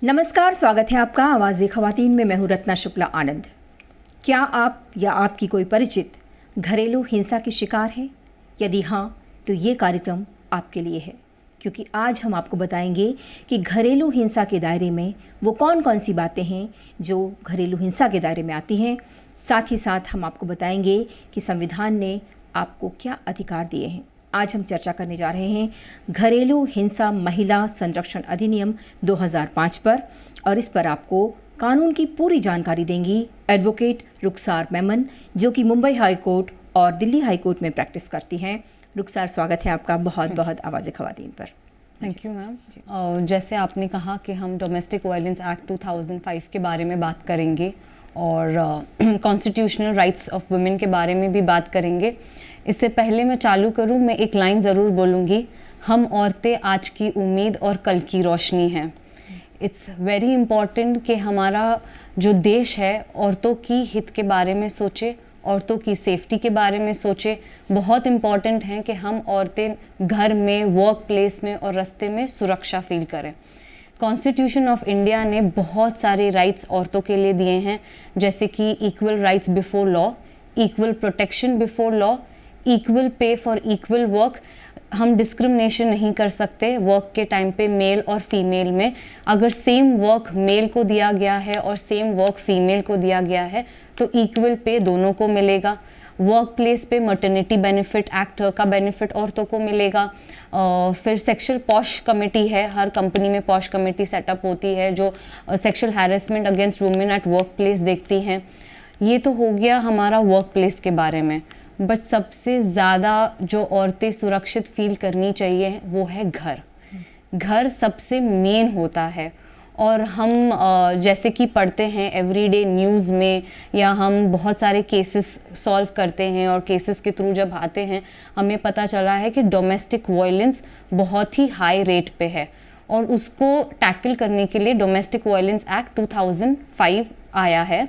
नमस्कार, स्वागत है आपका आवाज़ ख़वातीन में। मैं हूँ रत्ना शुक्ला आनंद। क्या आप या आपकी कोई परिचित घरेलू हिंसा की शिकार है? यदि हाँ, तो ये कार्यक्रम आपके लिए है, क्योंकि आज हम आपको बताएंगे कि घरेलू हिंसा के दायरे में वो कौन कौन सी बातें हैं जो घरेलू हिंसा के दायरे में आती हैं। साथ ही साथ हम आपको बताएंगे कि संविधान ने आपको क्या अधिकार दिए हैं। आज हम चर्चा करने जा रहे हैं घरेलू हिंसा महिला संरक्षण अधिनियम 2005 पर, और इस पर आपको कानून की पूरी जानकारी देंगी एडवोकेट रुखसार मेमन, जो कि मुंबई हाई कोर्ट और दिल्ली हाई कोर्ट में प्रैक्टिस करती हैं। रुखसार, स्वागत है आपका बहुत बहुत आवाज़ ख़वातीन पर। Thank you ma'am. जैसे आपने कहा कि हम डोमेस्टिक वायलेंस एक्ट 2005 के बारे में बात करेंगे और कॉन्स्टिट्यूशनल राइट्स ऑफ वुमेन के बारे में भी बात करेंगे। इससे पहले मैं चालू करूं, मैं एक लाइन ज़रूर बोलूँगी, हम औरतें आज की उम्मीद और कल की रोशनी हैं। इट्स वेरी इम्पॉर्टेंट कि हमारा जो देश है औरतों की हित के बारे में सोचे, औरतों की सेफ्टी के बारे में सोचे। बहुत इम्पॉर्टेंट है कि हम औरतें घर में, वर्क प्लेस में और रास्ते में सुरक्षा फील करें। कॉन्स्टिट्यूशन ऑफ इंडिया ने बहुत सारे राइट्स औरतों के लिए दिए हैं, जैसे कि equal rights before law, equal protection before law, equal pay for equal work. हम डिस्क्रिमिनेशन नहीं कर सकते वर्क के टाइम पे मेल और फीमेल में। अगर सेम वर्क मेल को दिया गया है और सेम वर्क फीमेल को दिया गया है तो इक्वल पे दोनों को मिलेगा। वर्क प्लेस पे मटर्निटी बेनिफिट एक्ट का बेनिफिट औरतों को मिलेगा। फिर सेक्शुअल पॉश कमेटी है, हर कंपनी में पॉश कमेटी सेटअप होती है जो sexual harassment against women at work place देखती हैं। ये तो हो गया हमारा वर्क प्लेस के बारे में। बट सबसे ज़्यादा जो औरतें सुरक्षित फील करनी चाहिए वो है घर। घर सबसे मेन होता है। और हम जैसे कि पढ़ते हैं एवरीडे न्यूज़ में, या हम बहुत सारे केसेस सॉल्व करते हैं और केसेस के थ्रू जब आते हैं हमें पता चला है कि डोमेस्टिक वायलेंस बहुत ही हाई रेट पे है। और उसको टैकल करने के लिए डोमेस्टिक वायलेंस एक्ट 2005 आया है।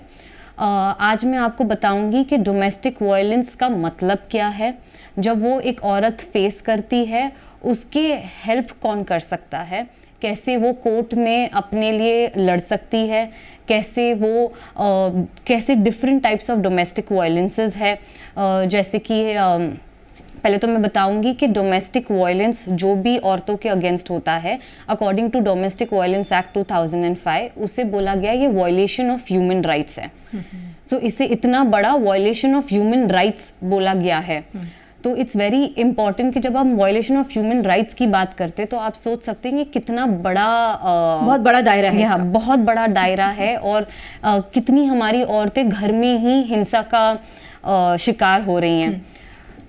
आज मैं आपको बताऊंगी कि डोमेस्टिक वायलेंस का मतलब क्या है, जब वो एक औरत फेस करती है उसके हेल्प कौन कर सकता है, कैसे वो कोर्ट में अपने लिए लड़ सकती है, कैसे वो कैसे different types of domestic violences है। जैसे कि पहले तो मैं बताऊंगी कि डोमेस्टिक वायलेंस जो भी औरतों के अगेंस्ट होता है, according to domestic violence act 2005, उसे बोला गया ये वायलेशन ऑफ ह्यूमन राइट्स है। सो इसे इतना बड़ा वायलेशन ऑफ ह्यूमन राइट्स बोला गया है। तो इट्स वेरी इंपॉर्टेंट कि जब हम वायलेशन ऑफ ह्यूमन राइट्स की बात करते हैं तो आप सोच सकते हैं कि कितना बड़ा बहुत बड़ा दायरा है इसका। बहुत बड़ा दायरा है। और कितनी हमारी औरतें घर में ही हिंसा का शिकार हो रही हैं।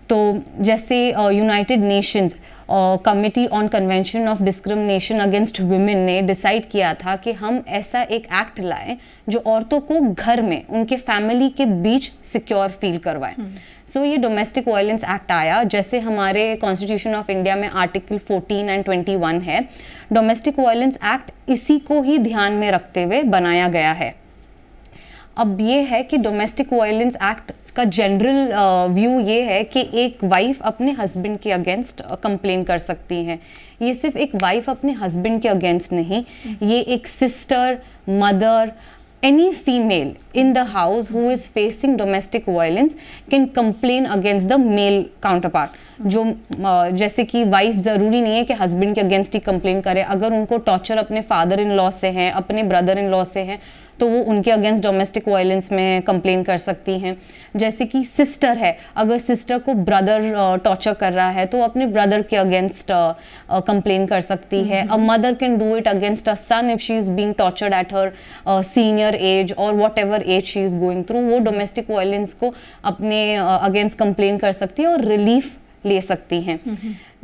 तो जैसे United Nations committee on convention of discrimination against women ने डिसाइड किया था कि हम ऐसा एक एक्ट लाएं जो औरतों को घर में उनके फैमिली के बीच सिक्योर फील करवाए। सो ये डोमेस्टिक वायलेंस एक्ट आया। जैसे हमारे कॉन्स्टिट्यूशन ऑफ इंडिया में आर्टिकल 14 एंड 21 है, डोमेस्टिक वायलेंस एक्ट इसी को ही ध्यान में रखते हुए बनाया गया है। अब ये है कि डोमेस्टिक वायलेंस एक्ट का जनरल व्यू ये है कि एक वाइफ अपने हस्बैंड के अगेंस्ट कंप्लेन कर सकती है। ये सिर्फ एक वाइफ अपने हस्बैंड के अगेंस्ट नहीं, ये एक sister, mother, any female in the house who is facing domestic violence can complain against the male counterpart। जो जैसे कि वाइफ ज़रूरी नहीं है कि हस्बैंड के अगेंस्ट ही कंप्लेन करे। अगर उनको टॉर्चर अपने फादर इन लॉ से हैं, अपने ब्रदर इन लॉ से हैं, तो वो उनके अगेंस्ट डोमेस्टिक वायलेंस में कंप्लेन कर सकती हैं। जैसे कि सिस्टर है, अगर सिस्टर को ब्रदर टॉर्चर कर रहा है तो अपने ब्रदर के अगेंस्ट कंप्लेन कर सकती है। A mother can do it against a son if she is being tortured at her senior age और what ever age she is going through. वो डोमेस्टिक वायलेंस को अपने अगेंस्ट कंप्लेन कर सकती है और रिलीफ ले सकती हैं।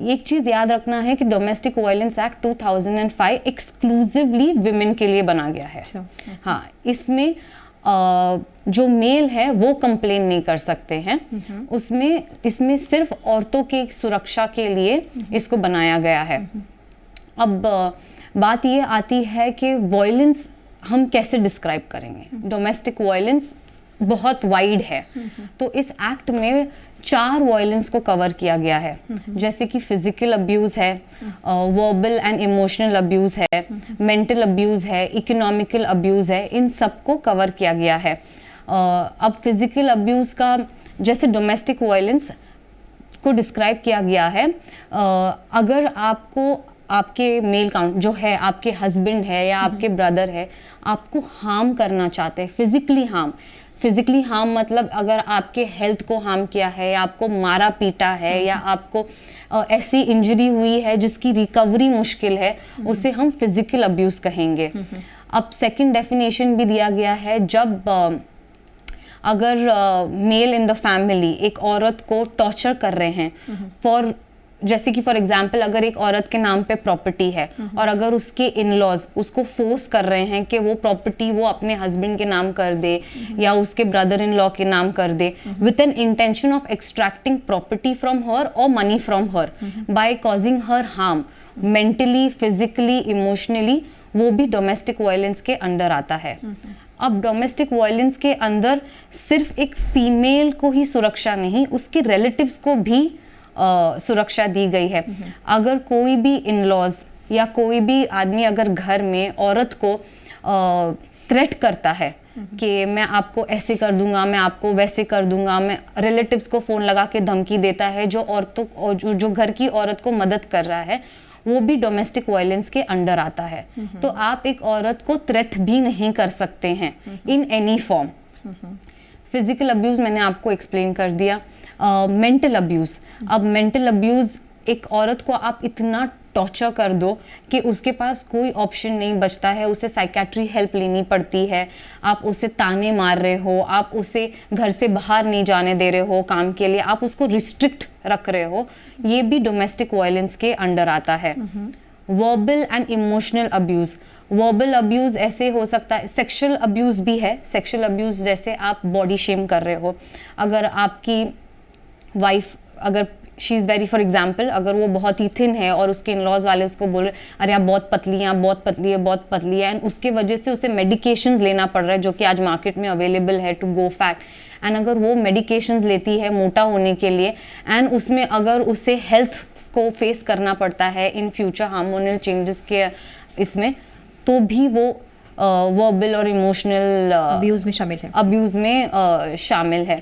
एक चीज़ याद रखना है कि domestic violence act 2005 exclusively women के लिए बना गया है। हाँ, इसमें जो मेल है वो कंप्लेन नहीं कर सकते हैं। इसमें सिर्फ औरतों की सुरक्षा के लिए इसको बनाया गया है। अब बात ये आती है कि वायलेंस हम कैसे डिस्क्राइब करेंगे। डोमेस्टिक वायलेंस बहुत वाइड है, तो इस एक्ट में 4 वायलेंस को कवर किया गया है, जैसे कि फिजिकल अब्यूज़ है, वर्बल एंड इमोशनल अब्यूज़ है, मेंटल अब्यूज़ है, इकोनॉमिकल अब्यूज़ है, इन सब को कवर किया गया है। अब फिजिकल अब्यूज़ का जैसे डोमेस्टिक वायलेंस को डिस्क्राइब किया गया है, अगर आपको आपके मेल काउंट जो है, आपके हस्बैंड है या आपके ब्रदर है, आपको हार्म करना चाहते हैं, फिजिकली हार्म मतलब अगर आपके हेल्थ को हार्म किया है या आपको मारा पीटा है या आपको ऐसी इंजरी हुई है जिसकी रिकवरी मुश्किल है, उसे हम फिजिकल अब्यूज़ कहेंगे। अब सेकंड डेफिनेशन भी दिया गया है, जब अगर मेल इन द फैमिली एक औरत को टॉर्चर कर रहे हैं, जैसे कि फॉर एग्जाम्पल अगर एक औरत के नाम पे प्रॉपर्टी है और अगर उसके इन लॉज उसको फोर्स कर रहे हैं कि वो प्रॉपर्टी वो अपने हस्बैंड के नाम कर दे या उसके ब्रदर इन लॉ के नाम कर दे, with an intention of extracting property from her और money from her by causing her harm mentally, physically, emotionally, वो भी डोमेस्टिक वायलेंस के अंडर आता है। अब डोमेस्टिक वायलेंस के अंदर सिर्फ एक फीमेल को ही सुरक्षा नहीं, उसके रिलेटिव्स को भी सुरक्षा दी गई है। अगर कोई भी इन लॉज या कोई भी आदमी अगर घर में औरत को थ्रेट करता है कि मैं आपको ऐसे कर दूंगा, मैं आपको वैसे कर दूंगा, मैं रिलेटिव्स को फ़ोन लगा के धमकी देता है, जो औरतों जो घर की औरत को मदद कर रहा है, वो भी डोमेस्टिक वायलेंस के अंडर आता है। तो आप एक औरत को थ्रेट भी नहीं कर सकते हैं in any form. Physical abuse मैंने आपको एक्सप्लेन कर दिया। मेंटल अब्यूज़, अब मेंटल अब्यूज़ एक औरत को आप इतना टॉर्चर कर दो कि उसके पास कोई ऑप्शन नहीं बचता है, उसे साइकेट्री हेल्प लेनी पड़ती है, आप उसे ताने मार रहे हो, आप उसे घर से बाहर नहीं जाने दे रहे हो काम के लिए, आप उसको रिस्ट्रिक्ट रख रहे हो, ये भी डोमेस्टिक वायलेंस के अंडर आता है। Verbal and emotional abuse, verbal abuse ऐसे हो सकता है, सेक्सुअल अब्यूज़ भी है। सेक्सुअल अब्यूज़ जैसे आप बॉडी शेम कर रहे हो, अगर आपकी वाइफ अगर she is very for example अगर वो बहुत ही थिन है और उसके इन लॉज वाले उसको बोल रहे अरे आप बहुत पतली हैं, आप बहुत पतली है, बहुत पतली है, एंड उसके वजह से उसे मेडिकेशंस लेना पड़ रहा है जो कि आज मार्केट में अवेलेबल है टू गो फैट, एंड अगर वो मेडिकेशंस लेती है मोटा होने के लिए एंड उसमें अगर उसे हेल्थ को फेस करना पड़ता है इन फ्यूचर हार्मोनल चेंजेस के इसमें, तो भी वो वर्बल और इमोशनल अब्यूज़ में शामिल है। अब्यूज़ में शामिल है।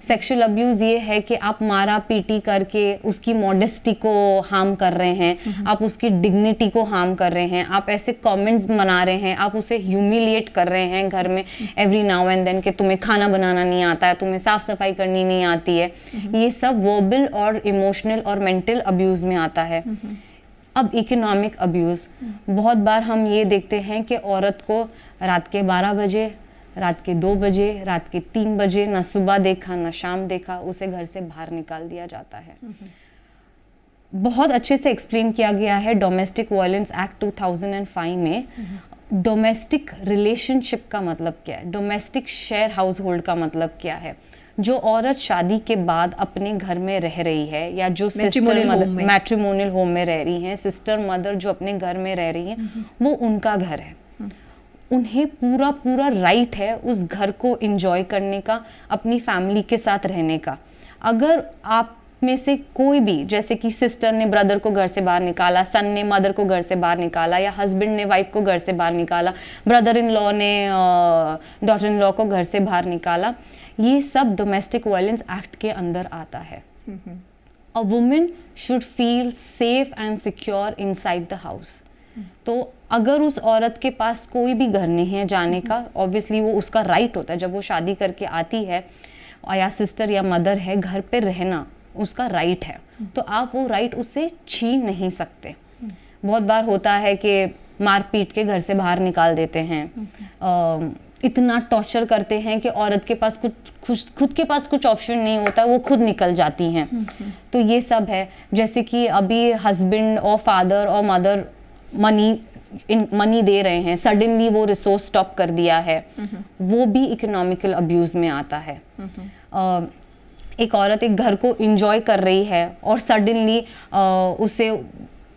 सेक्सुअल अब्यूज़ ये है कि आप मारा पीटी करके उसकी मॉडेस्टी को हार्म कर रहे हैं, आप उसकी डिग्निटी को हार्म कर रहे हैं, आप ऐसे कमेंट्स बना रहे हैं, आप उसे ह्यूमिलिएट कर रहे हैं घर में एवरी नाउ एंड देन कि तुम्हें खाना बनाना नहीं आता है, तुम्हें साफ सफाई करनी नहीं आती है। ये सब वर्बल और इमोशनल और मेंटल अब्यूज़ में आता है। अब इकोनॉमिक अब्यूज़, बहुत बार हम ये देखते हैं कि औरत को रात के 12 बजे, रात के 2 बजे, रात के 3 बजे ना सुबह देखा ना शाम देखा, उसे घर से बाहर निकाल दिया जाता है। बहुत अच्छे से एक्सप्लेन किया गया है डोमेस्टिक वायलेंस एक्ट 2005 में। डोमेस्टिक रिलेशनशिप का मतलब क्या है, डोमेस्टिक शेयर हाउस होल्ड का मतलब क्या है। जो औरत शादी के बाद अपने घर में रह रही है या जो सिस्टर मदर मैट्रिमोनियल होम में रह रही हैं, सिस्टर मदर जो अपने घर में रह रही हैं, वो उनका घर है, उन्हें पूरा पूरा राइट है उस घर को एंजॉय करने का, अपनी फैमिली के साथ रहने का। अगर आप में से कोई भी, जैसे कि सिस्टर ने ब्रदर को घर से बाहर निकाला, सन ने मदर को घर से बाहर निकाला, या हस्बैंड ने वाइफ को घर से बाहर निकाला, ब्रदर इन लॉ ने डॉटर इन लॉ को घर से बाहर निकाला, ये सब डोमेस्टिक वायलेंस एक्ट के अंदर आता है। A women should feel safe and secure inside the house. तो अगर उस औरत के पास कोई भी घर नहीं है जाने का, ऑब्वियसली वो उसका राइट होता है, जब वो शादी करके आती है या सिस्टर या मदर है, घर पे रहना उसका राइट है, तो आप वो राइट उससे छीन नहीं सकते। बहुत बार होता है कि मार पीट के घर से बाहर निकाल देते हैं, इतना टॉर्चर करते हैं कि औरत के पास खुद के पास कुछ ऑप्शन नहीं होता, वो खुद निकल जाती हैं। तो ये सब है, जैसे कि अभी हस्बैंड और फादर और मदर मनी दे रहे हैं, सडनली वो रिसोर्स स्टॉप कर दिया है, वो भी इकोनॉमिकल अब्यूज़ में आता है। एक औरत एक घर को एंजॉय कर रही है और सडनली उसे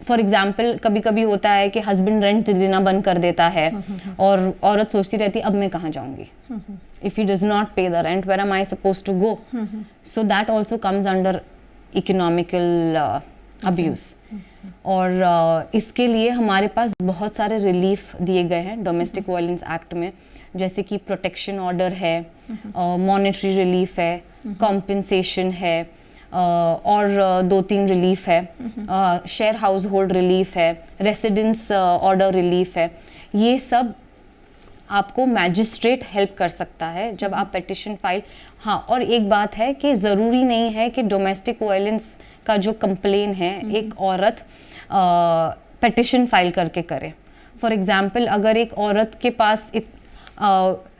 फॉर एग्जाम्पल कभी कभी होता है कि हस्बैंड रेंट देना बंद कर देता है और औरत सोचती रहती अब मैं कहाँ जाऊँगी, if he does not pay the rent, where am I supposed to go? So that also comes under economical abuse. और इसके लिए हमारे पास बहुत सारे रिलीफ दिए गए हैं डोमेस्टिक वायलेंस एक्ट में, जैसे कि प्रोटेक्शन ऑर्डर है, मॉनेटरी रिलीफ है, कॉम्पेंसेशन है, और 2-3 रिलीफ है, शेयर हाउस होल्ड रिलीफ है, रेसिडेंस ऑर्डर रिलीफ है। ये सब आपको मैजिस्ट्रेट हेल्प कर सकता है जब आप पेटिशन फाइल। हाँ, और एक बात है कि ज़रूरी नहीं है कि डोमेस्टिक वायलेंस का जो कंप्लेन है एक औरत पेटिशन फाइल करके करे। फॉर एग्जाम्पल, अगर एक औरत के पास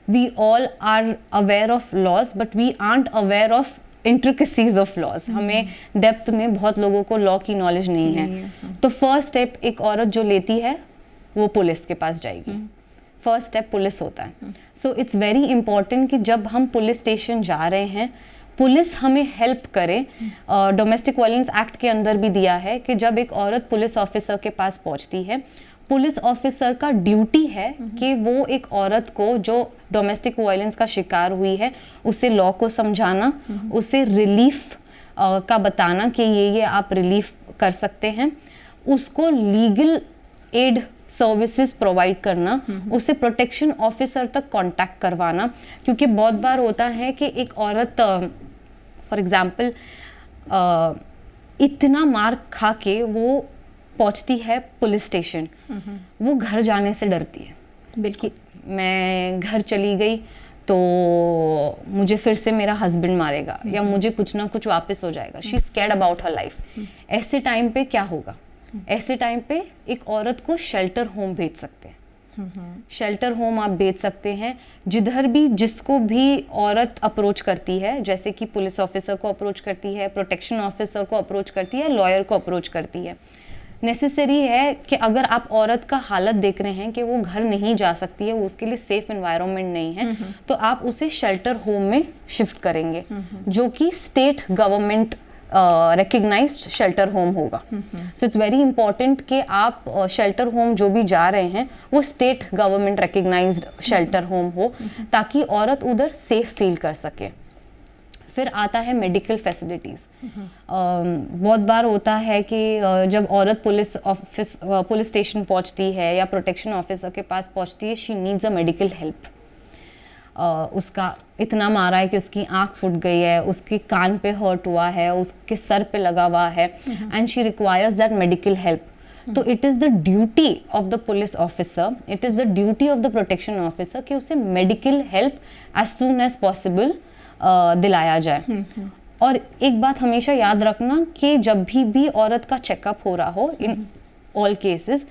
we all are aware of laws but we aren't aware of intricacies of laws. हमें डेप्थ में बहुत लोगों को लॉ की नॉलेज नहीं है। तो फर्स्ट स्टेप एक औरत जो लेती है वो पुलिस के पास जाएगी। फर्स्ट स्टेप पुलिस होता है। सो इट्स वेरी इंपॉर्टेंट कि जब हम पुलिस स्टेशन जा रहे हैं, पुलिस हमें हेल्प करे। डोमेस्टिक वायलेंस एक्ट के अंदर भी दिया है कि जब एक औरत पुलिस ऑफिसर के पास पहुंचती है, पुलिस ऑफिसर का ड्यूटी है कि वो एक औरत को जो डोमेस्टिक वायलेंस का शिकार हुई है उसे लॉ को समझाना, उसे रिलीफ का बताना कि ये आप रिलीफ कर सकते हैं, उसको लीगल एड सर्विसेज प्रोवाइड करना, उसे प्रोटेक्शन ऑफिसर तक कांटेक्ट करवाना। क्योंकि बहुत बार होता है कि एक औरत फॉर एग्जांपल इतना मार खा के वो पहुंचती है पुलिस स्टेशन, वो घर जाने से डरती है। बिल्कुल, मैं घर चली गई तो मुझे फिर से मेरा हस्बैंड मारेगा या मुझे कुछ ना कुछ वापस हो जाएगा। She is scared about her life. ऐसे टाइम पे क्या होगा? ऐसे टाइम पे एक औरत को शेल्टर होम भेज सकते हैं। शेल्टर होम आप भेज सकते हैं। जिधर भी जिसको भी औरत अप्रोच करती है, जैसे कि पुलिस ऑफिसर को अप्रोच करती है, प्रोटेक्शन ऑफिसर को अप्रोच करती है, लॉयर को अप्रोच करती है, नेसेसरी है कि अगर आप औरत का हालत देख रहे हैं कि वो घर नहीं जा सकती है, वो उसके लिए सेफ एनवायरनमेंट नहीं है, तो आप उसे शेल्टर होम में शिफ्ट करेंगे, जो कि state government recognised shelter home होगा। सो इट्स वेरी इंपॉर्टेंट कि आप शेल्टर होम जो भी जा रहे हैं वो state government recognised shelter home हो, ताकि औरत उधर सेफ फील कर सके। फिर आता है मेडिकल फैसिलिटीज़। बहुत बार होता है कि जब औरत पुलिस स्टेशन पहुंचती है या प्रोटेक्शन ऑफिसर के पास पहुंचती है, she needs a medical help. उसका इतना मारा है कि उसकी आँख फूट गई है, उसके कान पे हर्ट हुआ है, उसके सर पे लगा हुआ है, and she requires that medical help. तो it is the duty of the police officer, it is the duty of the protection officer कि उसे medical help as soon as possible दिलाया जाए। और एक बात हमेशा याद रखना कि जब भी औरत का चेकअप हो रहा हो, in all cases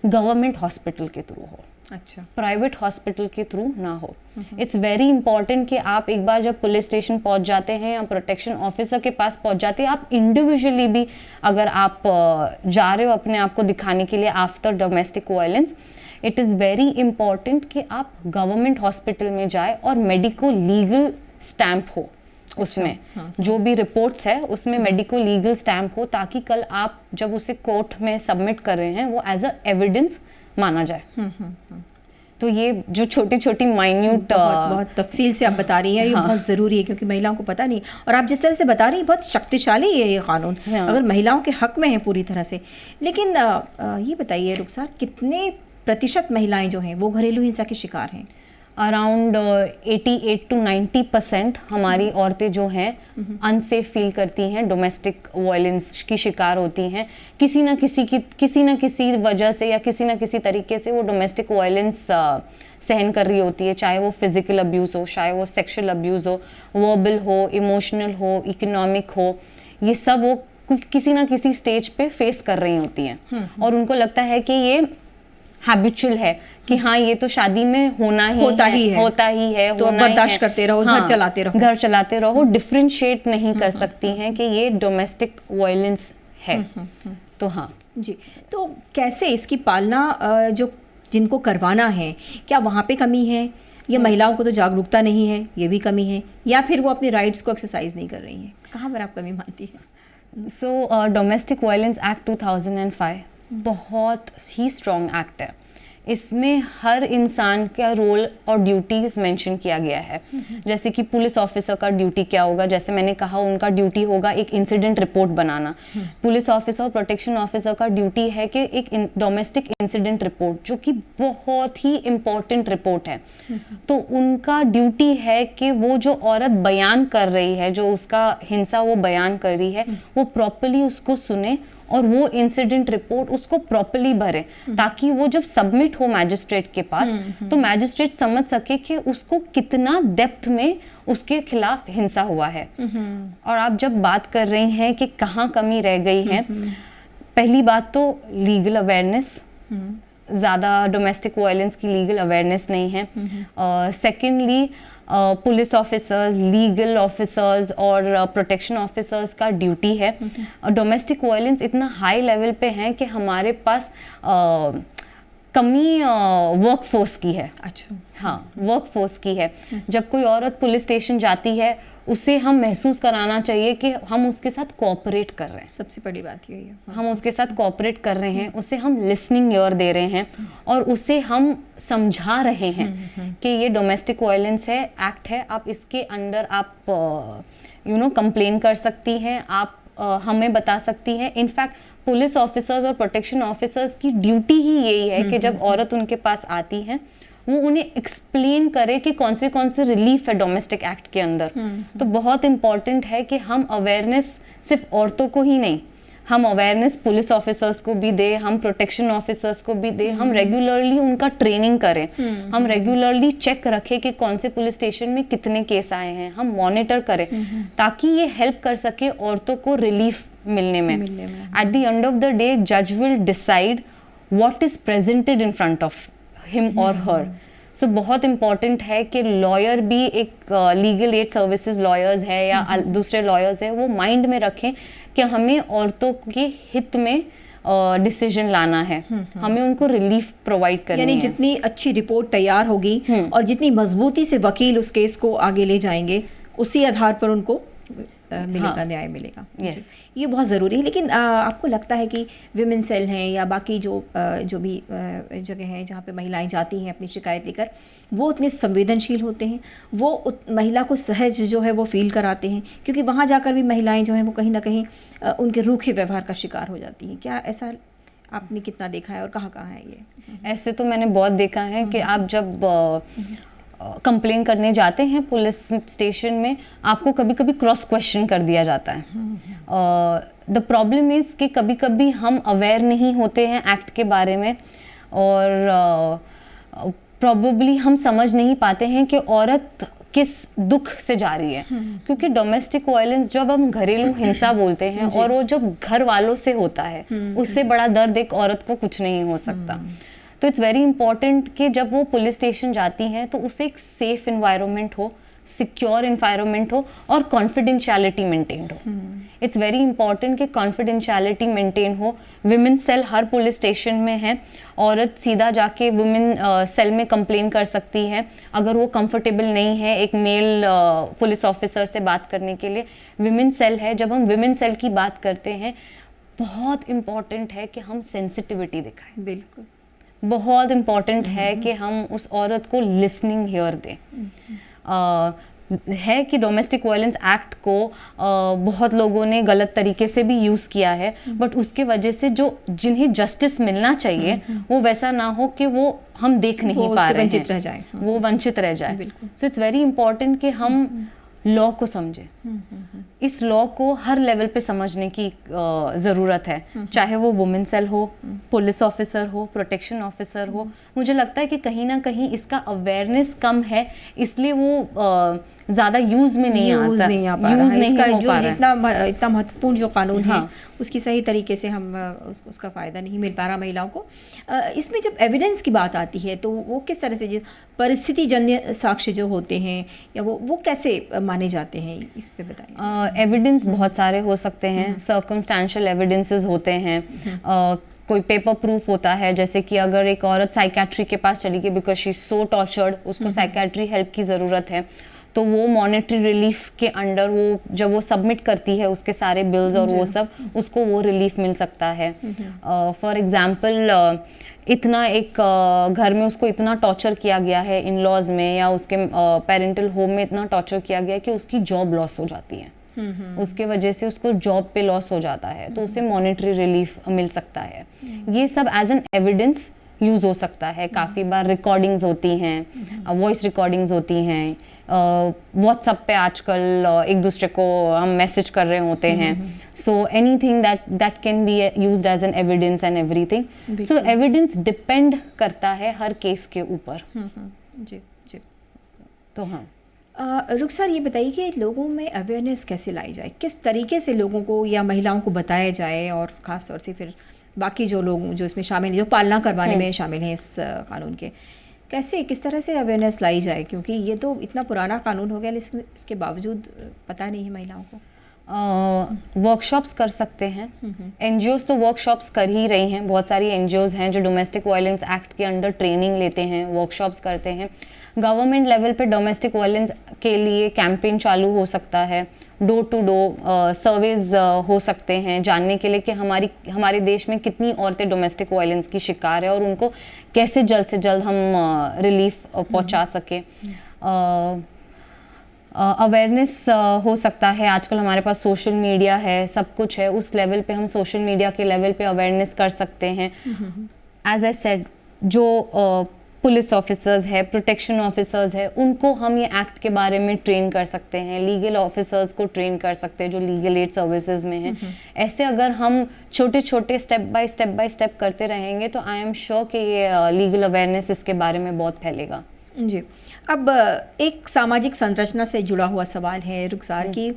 government hospital के थ्रू हो, अच्छा, प्राइवेट हॉस्पिटल के थ्रू ना हो। इट्स वेरी इंपॉर्टेंट कि आप एक बार जब पुलिस स्टेशन पहुंच जाते हैं या प्रोटेक्शन ऑफिसर के पास पहुंच जाते हैं, आप इंडिविजुअली भी अगर आप जा रहे हो अपने आप को दिखाने के लिए after domestic violence, it is very important कि आप गवर्नमेंट हॉस्पिटल में जाए और मेडिको लीगल स्टैम्प हो उसमें। जो भी रिपोर्ट्स है उसमें मेडिको लीगल स्टैम्प हो, ताकि कल आप जब उसे कोर्ट में सबमिट कर रहे हैं वो एज अ एविडेंस माना जाए। तो ये जो छोटी छोटी माइन्यूट बहुत तफसील से आप बता रही हैं, ये बहुत ज़रूरी है क्योंकि महिलाओं को पता नहीं। और आप जिस तरह से बता रही हैं बहुत शक्तिशाली है ये कानून, अगर महिलाओं के हक में है पूरी तरह से। लेकिन ये बताइए रुखसार, कितने प्रतिशत महिलाएं जो हैं वो घरेलू हिंसा के शिकार हैं? अराउंड 88 to 90% हमारी औरतें जो हैं अनसेफ फील करती हैं, डोमेस्टिक वायलेंस की शिकार होती हैं। किसी ना किसी वजह से या किसी ना किसी तरीके से वो डोमेस्टिक वायलेंस सहन कर रही होती है, चाहे वो फिजिकल अब्यूज़ हो, चाहे वो सेक्शुअल अब्यूज़ हो, वर्बल हो, इमोशनल हो, इकोनॉमिक हो, ये सब वो किसी ना किसी स्टेज पे फेस कर रही होती हैं। और उनको लगता है कि ये हैबिचुअल है कि हाँ ये तो शादी में होता ही है, तो बर्दाश्त करते रहो, हाँ, घर चलाते रहो, डिफरेंशिएट नहीं कर सकती हैं कि ये डोमेस्टिक वायलेंस है। तो हाँ जी, तो कैसे इसकी पालना जो जिनको करवाना है, क्या वहाँ पे कमी है, या महिलाओं को तो जागरूकता नहीं है, ये भी कमी है, या फिर वो अपने राइट्स को एक्सरसाइज नहीं कर रही हैं? कहाँ पर आप कमी मानती हैं? सो डोमेस्टिक वायलेंस एक्ट 2005 बहुत ही स्ट्रॉन्ग एक्ट है। इसमें हर इंसान का रोल और ड्यूटीज मेंशन किया गया है। जैसे कि पुलिस ऑफिसर का ड्यूटी क्या होगा, जैसे मैंने कहा उनका ड्यूटी होगा एक इंसिडेंट रिपोर्ट बनाना। पुलिस ऑफिसर और प्रोटेक्शन ऑफिसर का ड्यूटी है कि एक डोमेस्टिक इंसिडेंट रिपोर्ट, जो कि बहुत ही इम्पोर्टेंट रिपोर्ट है, तो उनका ड्यूटी है कि वो जो औरत बयान कर रही है, जो उसका हिंसा वो बयान कर रही है, वो प्रॉपर्ली उसको सुने और वो इंसिडेंट रिपोर्ट उसको प्रॉपर्ली भरे, ताकि वो जब सबमिट हो मैजिस्ट्रेट के पास तो मैजिस्ट्रेट समझ सके कि उसको कितना डेप्थ में उसके खिलाफ हिंसा हुआ है। और आप जब बात कर रही हैं कि कहाँ कमी रह गई है, पहली बात तो लीगल अवेयरनेस, ज़्यादा डोमेस्टिक वायलेंस की लीगल अवेयरनेस नहीं है। Secondly police officers, legal officers और प्रोटेक्शन ऑफिसर्स का ड्यूटी है। डोमेस्टिक वायलेंस इतना हाई लेवल पे है कि हमारे पास कमी वर्क फोर्स की है। अच्छा, हाँ, वर्क फोर्स की है। जब कोई औरत पुलिस स्टेशन जाती है, उसे हम महसूस कराना चाहिए कि हम उसके साथ कोऑपरेट कर रहे हैं। सबसे बड़ी बात यही है, हम उसके साथ कोऑपरेट कर रहे हैं, उसे हम लिसनिंग ईयर दे रहे हैं और उसे हम समझा रहे हैं कि ये डोमेस्टिक वायलेंस है, एक्ट है, आप इसके अंडर आप कंप्लेन कर सकती हैं, आप हमें बता सकती हैं। इनफैक्ट पुलिस ऑफिसर्स और प्रोटेक्शन ऑफिसर्स की ड्यूटी ही यही है कि जब औरत उनके पास आती है, वो उन्हें एक्सप्लेन करे कि कौन से रिलीफ है डोमेस्टिक एक्ट के अंदर। तो बहुत इम्पॉर्टेंट है कि हम अवेयरनेस सिर्फ औरतों को ही नहीं, हम अवेयरनेस पुलिस ऑफिसर्स को भी दे, हम प्रोटेक्शन ऑफिसर्स को भी दे, हम रेगुलरली उनका ट्रेनिंग करें, हम रेगुलरली चेक रखें कि कौन से पुलिस स्टेशन में कितने केस आए हैं, हम मॉनिटर करें, ताकि ये हेल्प कर सके औरतों को रिलीफ मिलने में। At the end of the day जज will decide what is presented in front of him और हर। सो बहुत इम्पॉर्टेंट है कि लॉयर भी, एक लीगल एड सर्विसेज लॉयर्स है या दूसरे लॉयर्स है, वो माइंड में रखें कि हमें औरतों के हित में डिसीजन लाना है, हमें उनको रिलीफ प्रोवाइड करनी है। यानी जितनी अच्छी रिपोर्ट तैयार होगी और जितनी मजबूती से वकील उस केस को आगे ले जाएंगे, उसी आधार पर उनको मिलेगा, न्याय मिलेगा। Yes. ये बहुत ज़रूरी है। लेकिन आपको लगता है कि विमेन सेल हैं या बाकी जो भी जगह हैं जहाँ पे महिलाएं जाती हैं अपनी शिकायत लेकर, वो उतने संवेदनशील होते हैं, वो महिला को सहज जो है वो फील कराते हैं? क्योंकि वहाँ जाकर भी महिलाएं जो हैं वो कहीं ना कहीं उनके रूखे व्यवहार का शिकार हो जाती हैं। क्या ऐसा आपने कितना देखा है और कहाँ कहाँ है ये? ऐसे तो मैंने बहुत देखा है कि आप जब कंप्लेन करने जाते हैं पुलिस स्टेशन में, आपको कभी कभी क्रॉस क्वेश्चन कर दिया जाता है। द प्रॉब्लम इज़ कि कभी कभी हम अवेयर नहीं होते हैं एक्ट के बारे में, और प्रॉबेबली हम समझ नहीं पाते हैं कि औरत किस दुख से जा रही है। क्योंकि डोमेस्टिक वायलेंस जब हम घरेलू हिंसा बोलते हैं और वो जब घर वालों से होता है, उससे बड़ा दर्द एक औरत को कुछ नहीं हो सकता। तो इट्स वेरी इंपॉर्टेंट कि जब वो पुलिस स्टेशन जाती हैं तो उसे एक सेफ एनवायरनमेंट हो, सिक्योर एनवायरनमेंट हो और कॉन्फिडेंशियलिटी मेंटेन्ड हो। इट्स वेरी इंपॉर्टेंट कि कॉन्फिडेंशियलिटी मेंटेन हो। विमेन सेल हर पुलिस स्टेशन में है, औरत सीधा जाके वुमेन सेल में कंप्लेन कर सकती है अगर वो कंफर्टेबल नहीं है एक मेल पुलिस ऑफिसर से बात करने के लिए। विमेन सेल है। जब हम विमेन सेल की बात करते हैं, बहुत इम्पॉर्टेंट है कि हम सेंसिटिविटी दिखाएं। बिल्कुल, बहुत इम्पॉर्टेंट है कि हम उस औरत को लिसनिंग ईयर दें। है कि डोमेस्टिक वायलेंस एक्ट को बहुत लोगों ने गलत तरीके से भी यूज़ किया है, बट उसके वजह से जो जिन्हें जस्टिस मिलना चाहिए वो वैसा ना हो कि वो हम देख नहीं पा रहे हैं, वंचित रह जाए, वो वंचित रह जाए। सो इट्स वेरी इंपॉर्टेंट कि हम लॉ को समझें। इस लॉ को हर लेवल पे समझने की ज़रूरत है, चाहे वो वुमेन सेल हो, पुलिस ऑफिसर हो, प्रोटेक्शन ऑफिसर हो। मुझे लगता है कि कहीं ना कहीं इसका अवेयरनेस कम है, इसलिए वो ज़्यादा यूज़ में नहीं आता, यूज़ नहीं हो पा रहा है। इतना महत्वपूर्ण जो कानून है उसकी सही तरीके से हम उसका फ़ायदा नहीं मिल पा रहा महिलाओं को। इसमें जब एविडेंस की बात आती है तो वो किस तरह से, परिस्थिति जन्य साक्ष्य जो होते हैं या वो कैसे माने जाते हैं, इस पे बताइए। एविडेंस बहुत सारे हो सकते हैं। सर्कमस्टेंशियल एविडेंसेस होते हैं, कोई पेपर प्रूफ होता है, जैसे कि अगर एक औरत साइकेट्री के पास चली गई because she is so tortured, उसको साइकेट्री हेल्प की ज़रूरत है, तो वो मॉनेटरी रिलीफ के अंडर वो जब वो सबमिट करती है उसके सारे बिल्स और वो सब, उसको वो रिलीफ मिल सकता है। फॉर एग्जांपल इतना एक घर में उसको इतना टॉर्चर किया गया है इन लॉज में या उसके पेरेंटल होम में इतना टॉर्चर किया गया है कि उसकी जॉब लॉस हो जाती है, उसके वजह से उसको जॉब पे लॉस हो जाता है, तो उसे मॉनेटरी रिलीफ मिल सकता है। ये सब एज एन एविडेंस यूज़ हो सकता है। काफ़ी बार रिकॉर्डिंग्स होती हैं, वॉइस रिकॉर्डिंग्स होती हैं, व्हाट्सएप पे आजकल एक दूसरे को हम मैसेज कर रहे होते हैं। So anything that can be used as an evidence and everything. So evidence depend करता है हर केस के ऊपर। जी जी। तो हाँ, रुखसार ये बताइए कि लोगों में अवेयरनेस कैसे लाई जाए, किस तरीके से लोगों को या महिलाओं को बताया जाए, और ख़ास तौर से फिर बाकी जो लोग जो इसमें शामिल हैं, जो पालना करवाने में शामिल हैं इस कानून के, कैसे किस तरह से अवेयरनेस लाई जाए, क्योंकि ये तो इतना पुराना कानून हो गया लेकिन इसके बावजूद पता नहीं है महिलाओं को। वर्कशॉप्स कर सकते हैं, एनजीओज तो वर्कशॉप्स कर ही रही हैं। बहुत सारी एनजीओज हैं जो डोमेस्टिक वायलेंस एक्ट के अंडर ट्रेनिंग लेते हैं, वर्कशॉप्स करते हैं। गवर्नमेंट लेवल पे डोमेस्टिक वायलेंस के लिए कैंपेन चालू हो सकता है, डोर टू डोर सर्वेज हो सकते हैं जानने के लिए कि हमारे देश में कितनी औरतें डोमेस्टिक वायलेंस की शिकार है और उनको कैसे जल्द से जल्द हम रिलीफ पहुंचा सकें। अवेयरनेस हो सकता है, आजकल हमारे पास सोशल मीडिया है, सब कुछ है, उस लेवल पे हम सोशल मीडिया के लेवल पे अवेयरनेस कर सकते हैं। एज आई सेड, जो पुलिस ऑफिसर्स है, प्रोटेक्शन ऑफिसर्स है, उनको हम ये एक्ट के बारे में ट्रेन कर सकते हैं, लीगल ऑफिसर्स को ट्रेन कर सकते हैं जो लीगल एड सर्विसेज में हैं। ऐसे अगर हम छोटे छोटे स्टेप बाय स्टेप करते रहेंगे तो आई एम श्योर कि ये लीगल अवेयरनेस इसके बारे में बहुत फैलेगा। जी। अब एक सामाजिक संरचना से जुड़ा हुआ सवाल है रुखसार की,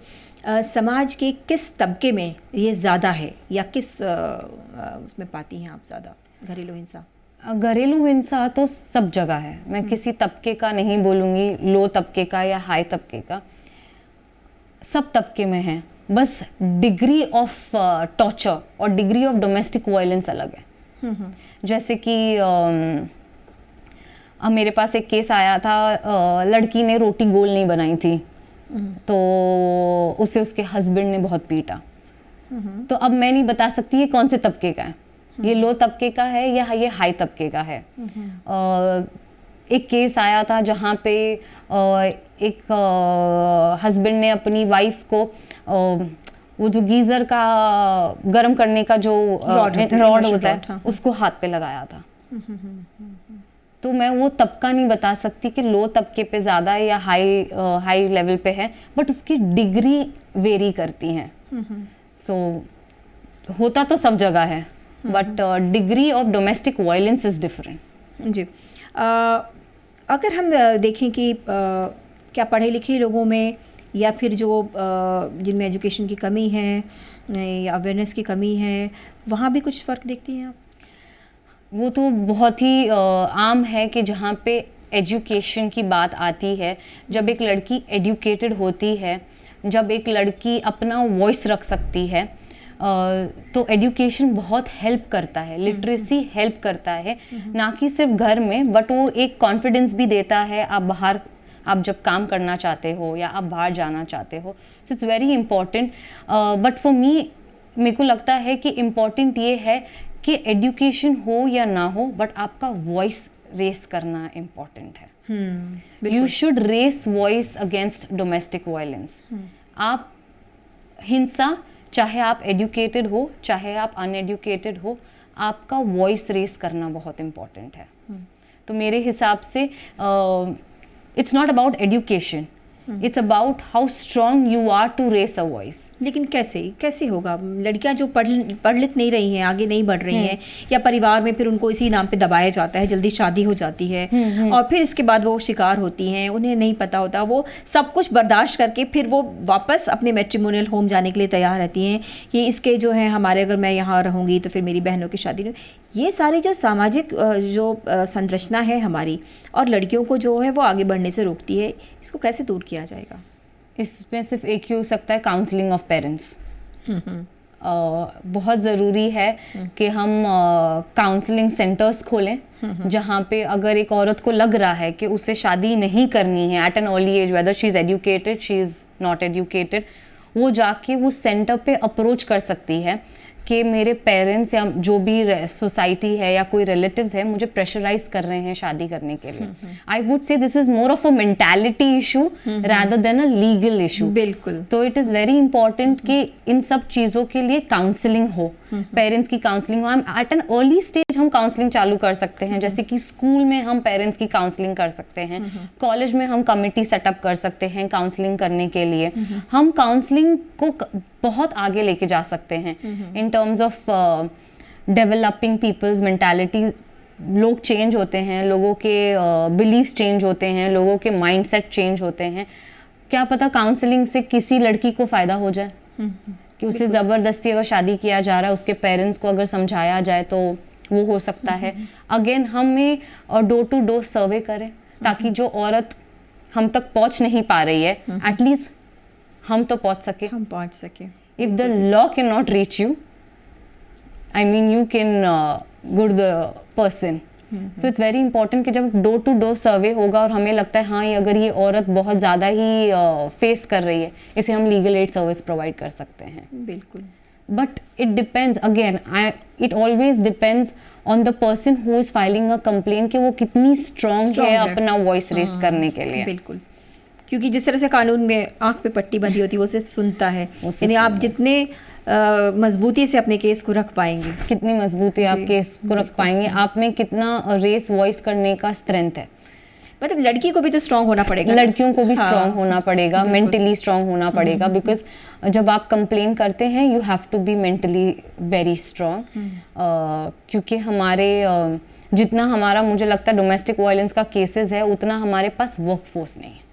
समाज के किस तबके में ये ज़्यादा है या किस उसमें पाती हैं आप ज़्यादा घरेलू हिंसा? घरेलू हिंसा तो सब जगह है, मैं किसी तबके का नहीं बोलूँगी, लो तबके का या हाई तबके का, सब तबके में है। बस डिग्री ऑफ टॉर्चर और डिग्री ऑफ डोमेस्टिक वायलेंस अलग है। जैसे कि मेरे पास एक केस आया था, लड़की ने रोटी गोल नहीं बनाई थी तो उसे उसके हस्बैंड ने बहुत पीटा। तो अब मैं नहीं बता सकती ये कौन से तबके का है, ये लो तबके का है या ये हाई तबके का है। एक केस आया था जहाँ पे एक हस्बैंड ने अपनी वाइफ को वो जो गीज़र का गर्म करने का जो रॉड होता है उसको हाथ पे लगाया था। तो मैं वो तबका नहीं बता सकती कि लो तबके पे ज़्यादा है या हाई लेवल पे है, बट उसकी डिग्री वेरी करती हैं। सो होता तो सब जगह है, but degree of domestic violence is different. जी। अगर हम देखें कि क्या पढ़े लिखे लोगों में या फिर जो जिनमें एजुकेशन की कमी है या अवेयरनेस की कमी है, वहाँ भी कुछ फ़र्क देखती हैं आप? वो तो बहुत ही आम है कि जहाँ पे एजुकेशन की बात आती है, जब एक लड़की एजुकेटेड होती है, जब एक लड़की अपना वॉइस रख सकती है, तो एजुकेशन बहुत हेल्प करता है, लिटरेसी हेल्प करता है, ना कि सिर्फ घर में, बट वो एक कॉन्फिडेंस भी देता है। आप जब काम करना चाहते हो या आप बाहर जाना चाहते हो, so it's very important. But for me, मेरे को लगता है कि इम्पॉर्टेंट ये है कि एजुकेशन हो या ना हो, बट आपका वॉइस रेस करना इम्पॉर्टेंट है। You should raise voice against domestic violence. आप हिंसा, चाहे आप एजुकेटेड हो चाहे आप अनएजुकेटेड हो, आपका वॉइस रेस करना बहुत इम्पॉर्टेंट है। तो मेरे हिसाब से it's not about education, it's about how strong you are to raise a voice. लेकिन कैसे होगा? लड़कियां जो पढ़ लिख नहीं रही हैं, आगे नहीं बढ़ रही हैं, या परिवार में फिर उनको इसी नाम पे दबाया जाता है, जल्दी शादी हो जाती है और फिर इसके बाद वो शिकार होती हैं, उन्हें नहीं पता होता, वो सब कुछ बर्दाश्त करके फिर वो वापस अपने मैट्रिमोनियल होम जाने के लिए तैयार रहती हैं कि इसके जो है हमारे, अगर मैं यहाँ रहूँगी तो फिर मेरी बहनों की शादी नहीं। ये सारी जो सामाजिक जो संरचना है हमारी, और लड़कियों को जो है वो आगे बढ़ने से रोकती है, इसको कैसे दूर किया जाएगा? इसमें सिर्फ एक ही हो सकता है, काउंसलिंग ऑफ पेरेंट्स। बहुत ज़रूरी है कि हम काउंसलिंग सेंटर्स खोलें, जहाँ पे अगर एक औरत को लग रहा है कि उसे शादी नहीं करनी है at an early age, whether she is educated, she is not educated, वो जाके वो सेंटर पे अप्रोच कर सकती है कि मेरे पेरेंट्स या जो भी सोसाइटी है या कोई रिलेटिव्स है मुझे प्रेशराइज कर रहे हैं शादी करने के लिए. I would say this is more of a mentality issue rather than a legal issue. बिल्कुल. तो इट इज़ वेरी इंपॉर्टेंट कि इन सब चीज़ों के लिए काउंसलिंग हो, पेरेंट्स की काउंसलिंग हो. हम एट एन अर्ली स्टेज हम काउंसलिंग चालू कर सकते हैं, जैसे कि स्कूल में हम पेरेंट्स की काउंसलिंग कर सकते हैं, कॉलेज में हम कमिटी सेटअप कर सकते हैं काउंसलिंग करने के लिए. हम काउंसलिंग को बहुत आगे लेके जा सकते हैं in terms of developing people's mentalities. लोग चेंज होते हैं, लोगों के बिलीव्स चेंज होते हैं, लोगों के माइंडसेट चेंज होते हैं. क्या पता काउंसलिंग से किसी लड़की को फ़ायदा हो जाए कि उसे ज़बरदस्ती अगर शादी किया जा रहा है, उसके पेरेंट्स को अगर समझाया जाए तो वो हो सकता है. अगेन हमें डोर टू डोर सर्वे करें ताकि जो औरत हम तक पहुंच नहीं पा रही है एटलीस्ट हम तो पहुंच सके. If the law can not reach you, I mean you can good the person. So it's very important कि जब डोर टू डोर सर्वे होगा और हमें लगता है हाँ अगर ये औरत बहुत ज़्यादा ही फेस कर रही है, इसे हम लीगल एड सर्विस प्रोवाइड कर सकते हैं. बिल्कुल. But it depends again, it always depends on the person who is filing a complaint कि वो कितनी स्ट्रॉन्ग है अपना वॉइस रेस करने के लिए. बिल्कुल. क्योंकि जिस तरह से कानून में आंख पे पट्टी बंधी होती है वो सिर्फ सुनता है. यानी आप जितने मजबूती से अपने केस को रख पाएंगे, कितनी मजबूती आप केस को रख पाएंगे, आप में कितना रेस वॉइस करने का स्ट्रेंथ है. मतलब लड़की को भी तो स्ट्रांग होना पड़ेगा, लड़कियों को भी स्ट्रांग होना पड़ेगा, मेंटली स्ट्रांग होना पड़ेगा. बिकॉज जब आप कंप्लेन करते हैं you have to be mentally very strong. क्योंकि हमारे जितना हमारा मुझे लगता है डोमेस्टिक वायलेंस का केसेस है उतना हमारे पास वर्कफोर्स नहीं है.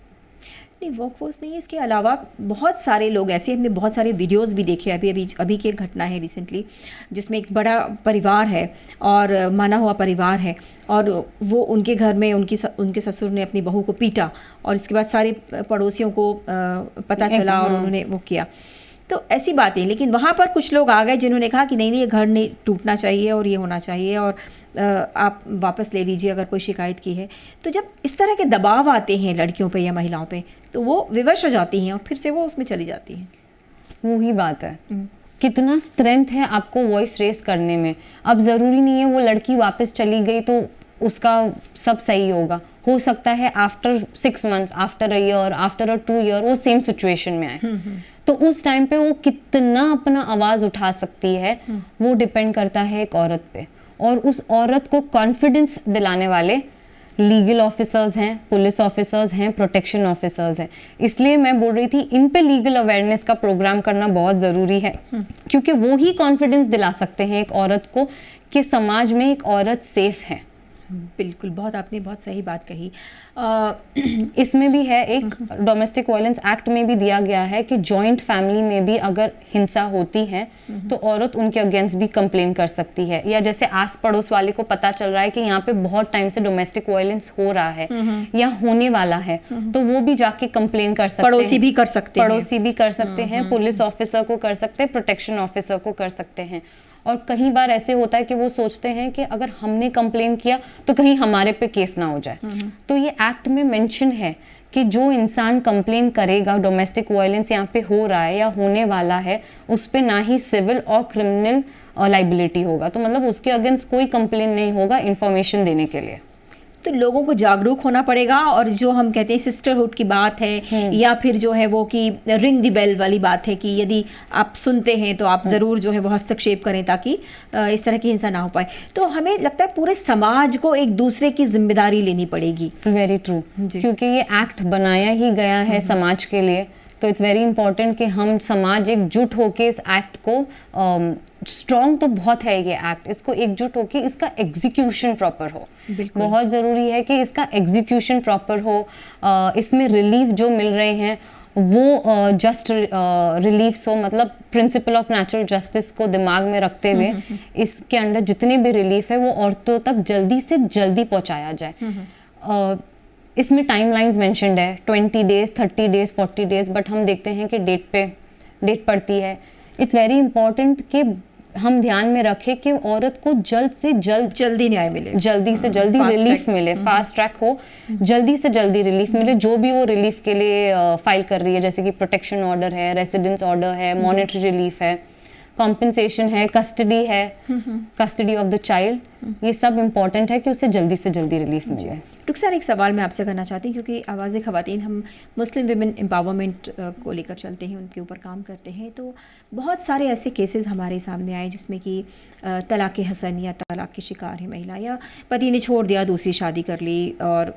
वर्कफोर्स नहीं है. इसके अलावा बहुत सारे लोग ऐसे, हमने बहुत सारे वीडियोस भी देखे. अभी की एक घटना है रिसेंटली जिसमें एक बड़ा परिवार है और माना हुआ परिवार है और वो उनके घर में उनके ससुर ने अपनी बहू को पीटा और इसके बाद सारे पड़ोसियों को पता चला और उन्होंने वो किया. तो ऐसी बात है. लेकिन वहाँ पर कुछ लोग आ गए जिन्होंने कहा कि नहीं ये घर नहीं टूटना चाहिए और ये होना चाहिए और आप वापस ले लीजिए अगर कोई शिकायत की है. तो जब इस तरह के दबाव आते हैं लड़कियों पे या महिलाओं पे तो वो विवश हो जाती हैं और फिर से वो उसमें चली जाती हैं. वही बात है, कितना स्ट्रेंथ है आपको वॉइस रेस करने में. अब ज़रूरी नहीं है वो लड़की वापस चली गई तो उसका सब सही होगा. हो सकता है after 6 months, after a year, after a 2 year वो सेम सिचुएशन में आए. तो उस टाइम पे वो कितना अपना आवाज़ उठा सकती है वो डिपेंड करता है एक औरत पे. और उस औरत को कॉन्फिडेंस दिलाने वाले लीगल ऑफिसर्स हैं, पुलिस ऑफिसर्स हैं, प्रोटेक्शन ऑफिसर्स हैं. इसलिए मैं बोल रही थी इन पे लीगल अवेयरनेस का प्रोग्राम करना बहुत ज़रूरी है. क्योंकि वो ही कॉन्फिडेंस दिला सकते हैं एक औरत को कि समाज में एक औरत सेफ है. बिल्कुल. आपने बहुत सही बात कही. इसमें भी है एक डोमेस्टिक वायलेंस एक्ट में भी दिया गया है कि जॉइंट फैमिली में भी अगर हिंसा होती है तो औरत उनके अगेंस्ट भी कंप्लेन कर सकती है. या जैसे आस पड़ोस वाले को पता चल रहा है कि यहाँ पे बहुत टाइम से डोमेस्टिक वायलेंस हो रहा है या होने वाला है तो वो भी जाके कंप्लेन कर सकते हैं. पड़ोसी भी कर सकते हैं, पुलिस ऑफिसर को कर सकते हैं, प्रोटेक्शन ऑफिसर को कर सकते हैं. और कई बार ऐसे होता है कि वो सोचते हैं कि अगर हमने कंप्लेन किया तो कहीं हमारे पे केस ना हो जाए. तो ये एक्ट में मेंशन है कि जो इंसान कंप्लेन करेगा डोमेस्टिक वायलेंस यहाँ पे हो रहा है या होने वाला है उस पे ना ही सिविल और क्रिमिनल लाइबिलिटी होगा. तो मतलब उसके अगेंस्ट कोई कंप्लेन नहीं होगा इंफॉर्मेशन देने के लिए. तो लोगों को जागरूक होना पड़ेगा. और जो हम कहते हैं सिस्टरहुड की बात है या फिर जो है वो कि रिंग द बेल वाली बात है कि यदि आप सुनते हैं तो आप ज़रूर जो है वो हस्तक्षेप करें ताकि इस तरह की हिंसा ना हो पाए. तो हमें लगता है पूरे समाज को एक दूसरे की जिम्मेदारी लेनी पड़ेगी. Very true. क्योंकि ये एक्ट बनाया ही गया है समाज के लिए. तो इट्स वेरी इंपॉर्टेंट कि हम समाज एकजुट होके इस एक्ट को, स्ट्रॉन्ग तो बहुत है ये एक्ट, इसको एकजुट होके इसका एग्जीक्यूशन प्रॉपर हो. बहुत ज़रूरी है कि इसका एग्जीक्यूशन प्रॉपर हो. इसमें रिलीफ जो मिल रहे हैं वो जस्ट रिलीफ्स हो. मतलब प्रिंसिपल ऑफ नेचुरल जस्टिस को दिमाग में रखते हुए इसके अंदर जितने भी रिलीफ है वो औरतों तक जल्दी से जल्दी पहुँचाया जाए. इसमें टाइमलाइंस मेंशन्ड है 20 days, 30 days, 40 days. बट हम देखते हैं कि डेट पड़ती है इट्स वेरी इंपॉर्टेंट कि हम ध्यान में रखें कि औरत को जल्दी न्याय मिले, जल्दी से जल्दी रिलीफ मिले, फास्ट ट्रैक हो, जल्दी से जल्दी रिलीफ मिले, जो भी वो रिलीफ के लिए फाइल कर रही है, जैसे कि प्रोटेक्शन ऑर्डर है, रेसिडेंस ऑर्डर है, मॉनेटरी रिलीफ है, कॉम्पेंसेशन है, कस्टडी है, कस्टडी ऑफ द चाइल्ड, ये सब इम्पॉर्टेंट है कि उसे जल्दी से जल्दी रिलीफ मिले। रुखसार, एक सवाल मैं आपसे करना चाहती हूँ, क्योंकि आवाज़ ख़वातीन हम मुस्लिम विमेन एम्पावरमेंट को लेकर चलते हैं, उनके ऊपर काम करते हैं, तो बहुत सारे ऐसे केसेस हमारे सामने आए जिसमें कि तलाक़ हसन या तलाक़ की शिकार है महिला, या पति ने छोड़ दिया, दूसरी शादी कर ली, और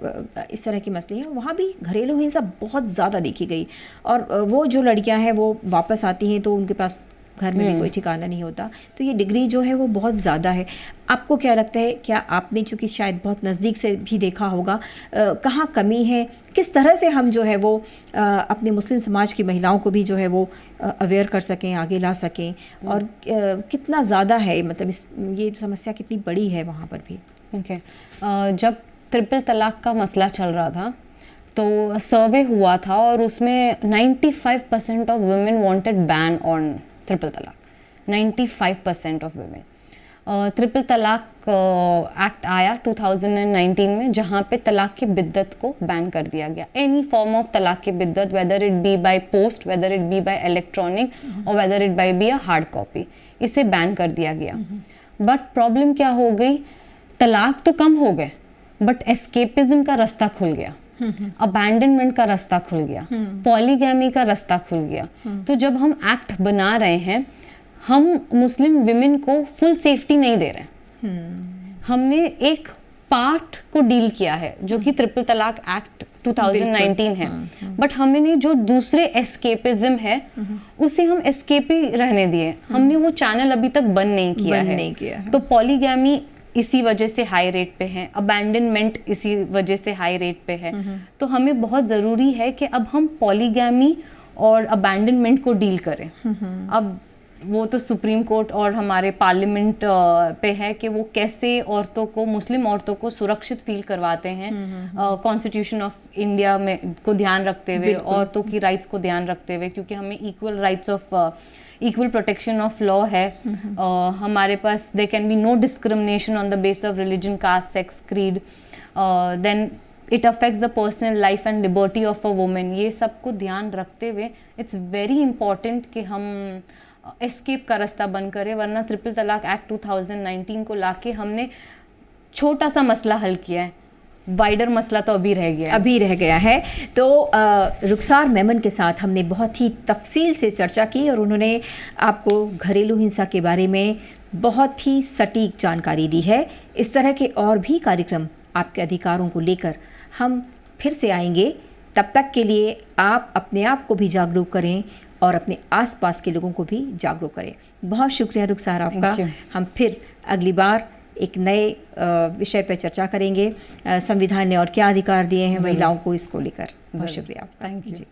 इस तरह के मसले हैं। वहाँ भी घरेलू हिंसा बहुत ज़्यादा देखी गई, और वो जो लड़कियाँ हैं वो वापस आती हैं तो उनके पास घर में भी कोई ठिकाना नहीं होता, तो ये डिग्री जो है वो बहुत ज़्यादा है। आपको क्या लगता है, क्या आपने चूँकि शायद बहुत नज़दीक से भी देखा होगा, कहाँ कमी है, किस तरह से हम जो है वो अपने मुस्लिम समाज की महिलाओं को भी जो है वो अवेयर कर सकें, आगे ला सकें, और कितना ज़्यादा है, मतलब ये समस्या कितनी बड़ी है वहाँ पर भी? ओके, जब ट्रिपल तलाक का मसला चल रहा था तो सर्वे हुआ था और उसमें 95% of women wanted ban on triple तलाक, 95% ऑफ वुमेन। ट्रिपल तलाक एक्ट आया 2019 में, जहाँ पे तलाक की बिद्दत को बैन कर दिया गया। एनी फॉर्म ऑफ तलाक की बिद्दत, whether it be by post, whether it be by electronic, और whether it by be a hard copy, इसे बैन कर दिया गया। बट प्रॉब्लम क्या हो गई, तलाक तो कम हो गए, बट एस्केपिज्म का रास्ता खुल गया, अबैंडनमेंट का रास्ता खुल गया, पॉलीगैमी का रास्ता खुल गया। तो जब हम एक्ट बना रहे हैं, हम मुस्लिम विमेन को फुल सेफ्टी नहीं दे रहे। हमने एक पार्ट को डील किया है जो कि ट्रिपल तलाक एक्ट 2019 है, बट हमने जो दूसरे एस्केपिज्म है उसे हम एस्केप ही रहने दिए, हमने वो चैनल अभी तक बंद नहीं किया है। तो पॉलीगैमी इसी वजह से हाई रेट पे है, अबैंडनमेंट इसी वजह से हाई रेट पे है। तो हमें बहुत ज़रूरी है कि अब हम पॉलीगैमी और अबैंडनमेंट को डील करें। अब वो तो सुप्रीम कोर्ट और हमारे पार्लियामेंट पे है कि वो कैसे औरतों को, मुस्लिम औरतों को सुरक्षित फील करवाते हैं, कॉन्स्टिट्यूशन ऑफ इंडिया में को ध्यान रखते हुए, औरतों की राइट्स को ध्यान रखते हुए, क्योंकि हमें equal rights of equal protection of law है। हमारे पास there can be no discrimination on the base of religion, caste, sex, creed, then it affects the personal life and liberty of a women. ये सब को ध्यान रखते हुए it's very important कि हम एस्केप का रास्ता बंद करें, वरना ट्रिपल तलाक एक्ट 2019 को लाके हमने छोटा सा मसला हल किया है, वाइडर मसला तो अभी रह गया है। तो रुखसार मेमन के साथ हमने बहुत ही तफसील से चर्चा की, और उन्होंने आपको घरेलू हिंसा के बारे में बहुत ही सटीक जानकारी दी है। इस तरह के और भी कार्यक्रम आपके अधिकारों को लेकर हम फिर से आएंगे। तब तक के लिए आप अपने आप को भी जागरूक करें और अपने आसपास के लोगों को भी जागरूक करें। बहुत शुक्रिया रुखसार आपका। हम फिर अगली बार एक नए विषय पर चर्चा करेंगे, संविधान ने और क्या अधिकार दिए हैं महिलाओं को, इसको लेकर। बहुत शुक्रिया आपका। Thank you.